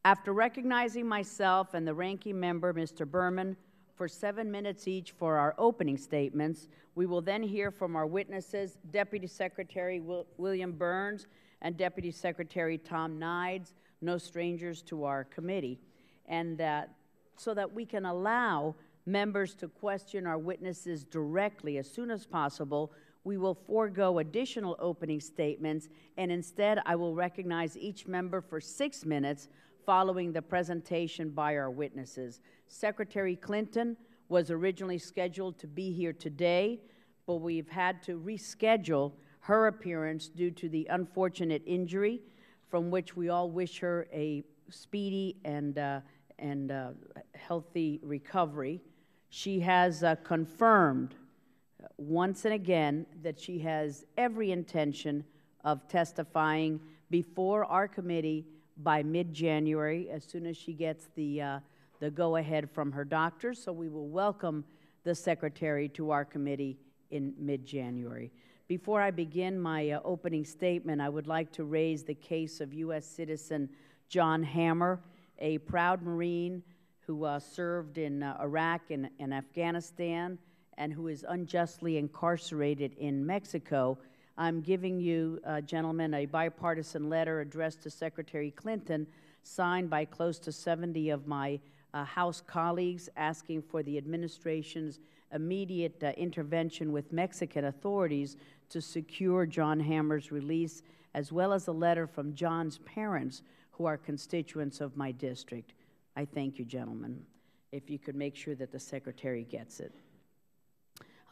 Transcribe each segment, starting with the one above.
After recognizing myself and the ranking member, Mr. Berman, for 7 minutes each for our opening statements, we will then hear from our witnesses, Deputy Secretary William Burns and Deputy Secretary Tom Nides, no strangers to our committee, and so that we can allow members to question our witnesses directly as soon as possible, we will forego additional opening statements, and instead I will recognize each member for 6 minutes following the presentation by our witnesses. Secretary Clinton was originally scheduled to be here today, but we've had to reschedule her appearance due to the unfortunate injury, from which we all wish her a speedy and healthy recovery. She has confirmed once and again that she has every intention of testifying before our committee by mid-January, as soon as she gets the go-ahead from her doctor. So we will welcome the Secretary to our committee in mid-January. Before I begin my opening statement, I would like to raise the case of U.S. citizen John Hammer, a proud Marine who served in Iraq and Afghanistan and who is unjustly incarcerated in Mexico. I'm giving you, gentlemen, a bipartisan letter addressed to Secretary Clinton, signed by close to 70 of my House colleagues, asking for the administration's immediate intervention with Mexican authorities to secure John Hammer's release, as well as a letter from John's parents, who are constituents of my district. I thank you, gentlemen. If you could make sure that the Secretary gets it.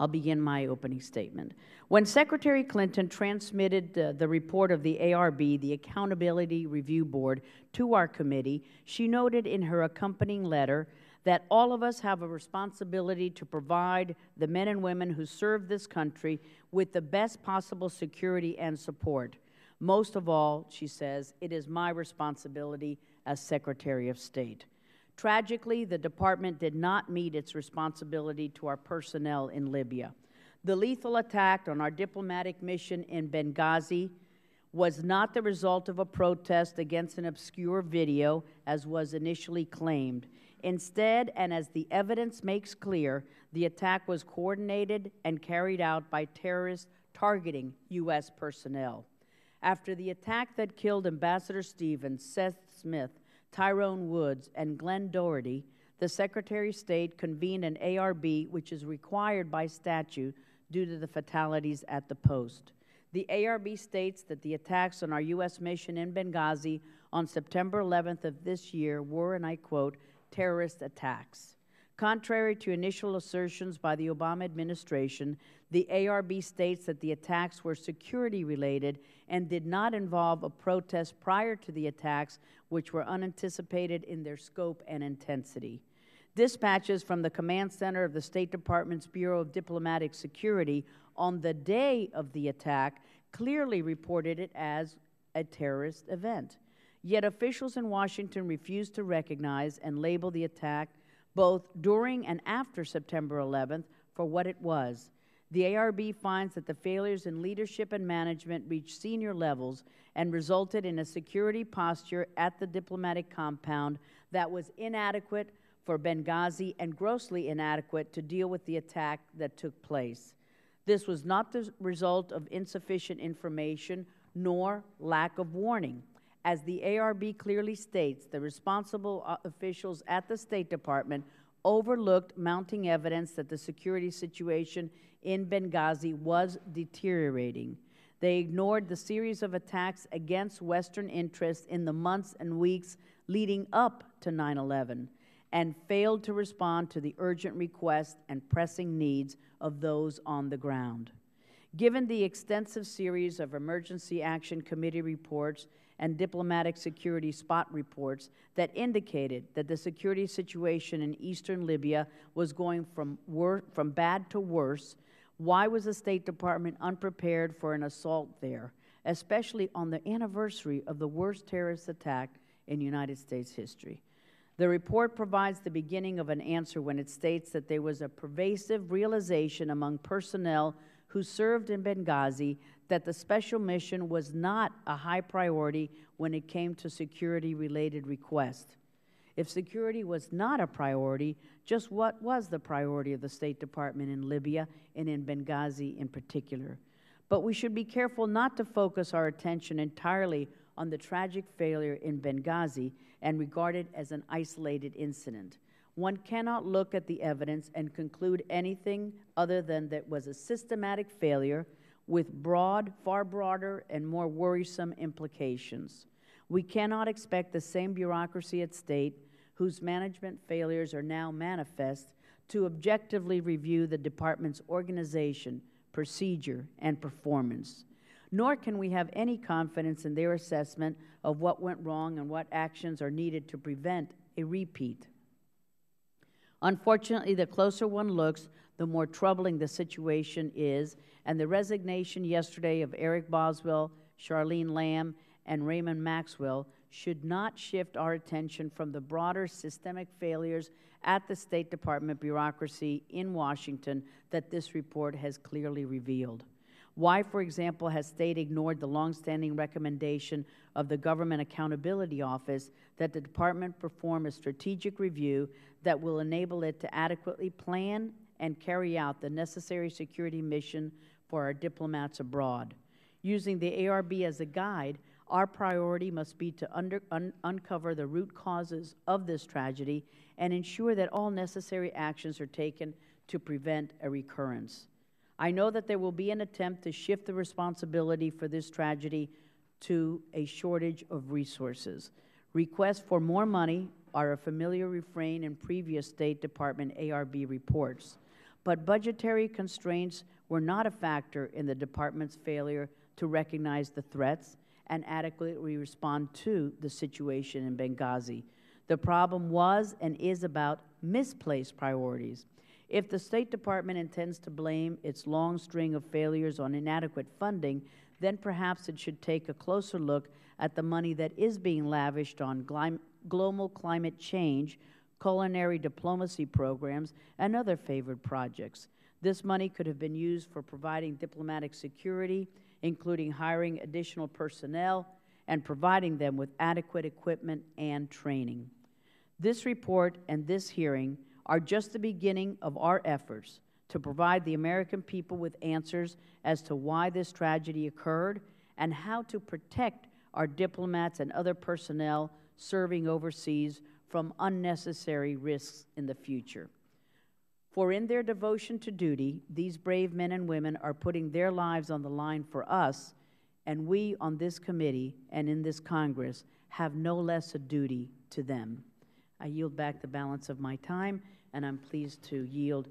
I'll begin my opening statement. When Secretary Clinton transmitted the report of the ARB, the Accountability Review Board, to our committee, she noted in her accompanying letter that all of us have a responsibility to provide the men and women who serve this country with the best possible security and support. Most of all, she says, it is my responsibility as Secretary of State. Tragically, the department did not meet its responsibility to our personnel in Libya. The lethal attack on our diplomatic mission in Benghazi was not the result of a protest against an obscure video, as was initially claimed. Instead, and as the evidence makes clear, the attack was coordinated and carried out by terrorists targeting U.S. personnel. After the attack that killed Ambassador Stevens, Seth Smith, Tyrone Woods, and Glenn Doherty, the Secretary of State convened an ARB, which is required by statute due to the fatalities at the post. The ARB states that the attacks on our U.S. mission in Benghazi on September 11th of this year were, and I quote, terrorist attacks. Contrary to initial assertions by the Obama administration, the ARB states that the attacks were security-related and did not involve a protest prior to the attacks, which were unanticipated in their scope and intensity. Dispatches from the command center of the State Department's Bureau of Diplomatic Security on the day of the attack clearly reported it as a terrorist event. Yet officials in Washington refused to recognize and label the attack both during and after September 11th for what it was. The ARB finds that the failures in leadership and management reached senior levels and resulted in a security posture at the diplomatic compound that was inadequate for Benghazi and grossly inadequate to deal with the attack that took place. This was not the result of insufficient information nor lack of warning. As the ARB clearly states, the responsible officials at the State Department overlooked mounting evidence that the security situation in Benghazi was deteriorating. They ignored the series of attacks against Western interests in the months and weeks leading up to 9/11 and failed to respond to the urgent requests and pressing needs of those on the ground. Given the extensive series of Emergency Action Committee reports and diplomatic security spot reports that indicated that the security situation in eastern Libya was going from bad to worse, why was the State Department unprepared for an assault there, especially on the anniversary of the worst terrorist attack in United States history? The report provides the beginning of an answer when it states that there was a pervasive realization among personnel who served in Benghazi that the special mission was not a high priority when it came to security-related requests. If security was not a priority, just what was the priority of the State Department in Libya and in Benghazi in particular? But we should be careful not to focus our attention entirely on the tragic failure in Benghazi and regard it as an isolated incident. One cannot look at the evidence and conclude anything other than that it was a systematic failure with far broader and more worrisome implications. We cannot expect the same bureaucracy at state, whose management failures are now manifest, to objectively review the department's organization, procedure, and performance. Nor can we have any confidence in their assessment of what went wrong and what actions are needed to prevent a repeat. Unfortunately, the closer one looks, the more troubling the situation is, and the resignation yesterday of Eric Boswell, Charlene Lamb, and Raymond Maxwell should not shift our attention from the broader systemic failures at the State Department bureaucracy in Washington that this report has clearly revealed. Why, for example, has State ignored the longstanding recommendation of the Government Accountability Office that the Department perform a strategic review that will enable it to adequately plan and carry out the necessary security mission for our diplomats abroad? Using the ARB as a guide, our priority must be to uncover the root causes of this tragedy and ensure that all necessary actions are taken to prevent a recurrence. I know that there will be an attempt to shift the responsibility for this tragedy to a shortage of resources. Requests for more money are a familiar refrain in previous State Department ARB reports, but budgetary constraints were not a factor in the Department's failure to recognize the threats and adequately respond to the situation in Benghazi. The problem was and is about misplaced priorities. If the State Department intends to blame its long string of failures on inadequate funding, then perhaps it should take a closer look at the money that is being lavished on global climate change, culinary diplomacy programs, and other favored projects. This money could have been used for providing diplomatic security, including hiring additional personnel and providing them with adequate equipment and training. This report and this hearing are just the beginning of our efforts to provide the American people with answers as to why this tragedy occurred and how to protect our diplomats and other personnel serving overseas from unnecessary risks in the future. For in their devotion to duty, these brave men and women are putting their lives on the line for us, and we on this committee and in this Congress have no less a duty to them. I yield back the balance of my time, and I'm pleased to yield